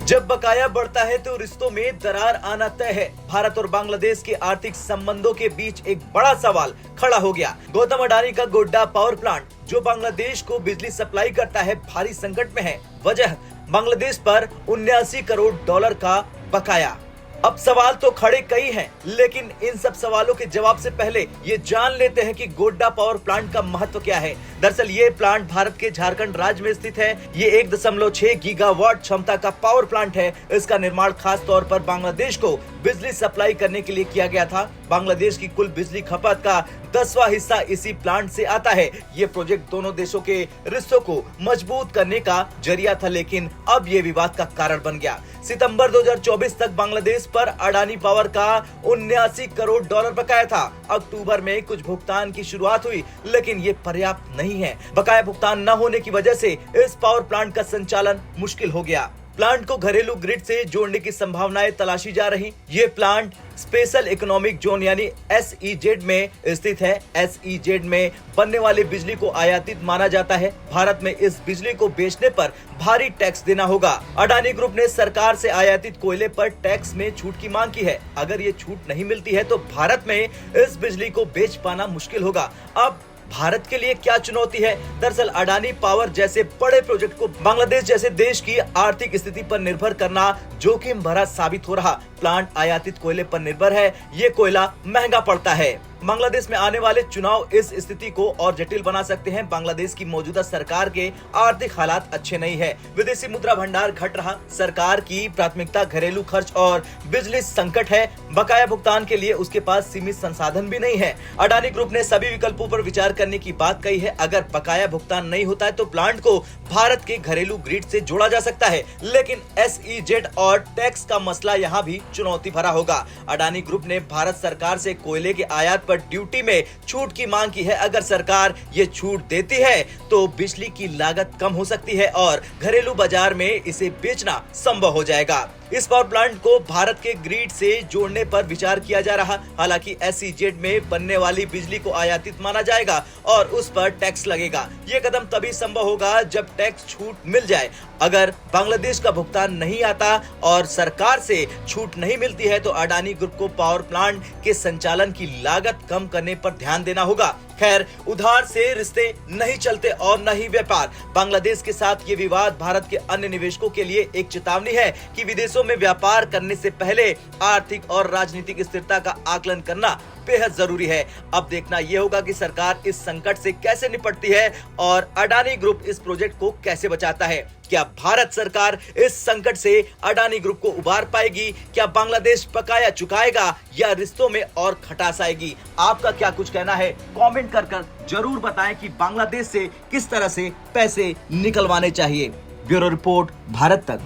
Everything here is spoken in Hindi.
जब बकाया बढ़ता है तो रिश्तों में दरार आना तय है। भारत और बांग्लादेश के आर्थिक संबंधों के बीच एक बड़ा सवाल खड़ा हो गया। गौतम अडानी का गोड्डा पावर प्लांट जो बांग्लादेश को बिजली सप्लाई करता है भारी संकट में है। वजह बांग्लादेश पर 79 करोड़ डॉलर का बकाया। अब सवाल तो खड़े कई हैं, लेकिन इन सब सवालों के जवाब से पहले ये जान लेते हैं कि गोड्डा पावर प्लांट का महत्व क्या है। दरअसल ये प्लांट भारत के झारखंड राज्य में स्थित है। ये 1.6 गीगावाट क्षमता का पावर प्लांट है। इसका निर्माण खास तौर पर बांग्लादेश को बिजली सप्लाई करने के लिए किया गया था। बांग्लादेश की कुल बिजली खपत का 10वां हिस्सा इसी प्लांट से आता है। ये प्रोजेक्ट दोनों देशों के रिश्तों को मजबूत करने का जरिया था, लेकिन अब ये विवाद का कारण बन गया। सितंबर 2024 तक बांग्लादेश पर अडानी पावर का 79 करोड़ डॉलर बकाया था। अक्टूबर में कुछ भुगतान की शुरुआत हुई, लेकिन ये पर्याप्त नहीं है। बकाया भुगतान न होने की वजह से इस पावर प्लांट का संचालन मुश्किल हो गया। प्लांट को घरेलू ग्रिड से जोड़ने की संभावनाएं तलाशी जा रही। ये प्लांट स्पेशल इकोनॉमिक जोन यानी SEZ में स्थित है। SEZ में बनने वाली बिजली को आयातित माना जाता है। भारत में इस बिजली को बेचने पर भारी टैक्स देना होगा। अडानी ग्रुप ने सरकार से आयातित कोयले पर टैक्स में छूट की मांग की है। अगर ये छूट नहीं मिलती है तो भारत में इस बिजली को बेच पाना मुश्किल होगा। अब भारत के लिए क्या चुनौती है? दरअसल अडानी पावर जैसे बड़े प्रोजेक्ट को बांग्लादेश जैसे देश की आर्थिक स्थिति पर निर्भर करना जोखिम भरा साबित हो रहा। प्लांट आयातित कोयले पर निर्भर है। ये कोयला महंगा पड़ता है। बांग्लादेश में आने वाले चुनाव इस स्थिति को और जटिल बना सकते हैं। बांग्लादेश की मौजूदा सरकार के आर्थिक हालात अच्छे नहीं है। विदेशी मुद्रा भंडार घट रहा। सरकार की प्राथमिकता घरेलू खर्च और बिजली संकट है। बकाया भुगतान के लिए उसके पास सीमित संसाधन भी नहीं है। अडानी ग्रुप ने सभी विकल्पों पर विचार करने की बात कही है। अगर बकाया भुगतान नहीं होता है तो प्लांट को भारत के घरेलू ग्रिड से जोड़ा जा सकता है, लेकिन SEZ और टैक्स का मसला यहाँ भी चुनौती भरा होगा। अडानी ग्रुप ने भारत सरकार से कोयले के आयात पर ड्यूटी में छूट की मांग की है। अगर सरकार ये छूट देती है तो बिजली की लागत कम हो सकती है और घरेलू बाजार में इसे बेचना संभव हो जाएगा। इस पावर प्लांट को भारत के ग्रिड से जोड़ने पर विचार किया जा रहा। हालांकि SEZ में बनने वाली बिजली को आयातित माना जाएगा और उस पर टैक्स लगेगा। ये कदम तभी संभव होगा जब टैक्स छूट मिल जाए। अगर बांग्लादेश का भुगतान नहीं आता और सरकार से छूट नहीं मिलती है तो अडानी ग्रुप को पावर प्लांट के संचालन की लागत कम करने पर ध्यान देना होगा। खैर, उधार से रिश्ते नहीं चलते और न ही व्यापार। बांग्लादेश के साथ ये विवाद भारत के अन्य निवेशकों के लिए एक चेतावनी है कि विदेशों में व्यापार करने से पहले आर्थिक और राजनीतिक स्थिरता का आकलन करना बेहद जरूरी है। अब देखना यह होगा कि सरकार इस संकट से कैसे निपटती है और अडानी ग्रुप इस प्रोजेक्ट को कैसे बचाता है। क्या भारत सरकार इस संकट से अडानी ग्रुप को उबार पाएगी? क्या बांग्लादेश बकाया चुकाएगा या रिश्तों में और खटास आएगी? आपका क्या कुछ कहना है? कमेंट कर जरूर बताएं कि बांग्लादेश से किस तरह से पैसे निकलवाने चाहिए। ब्यूरो रिपोर्ट, भारत तक।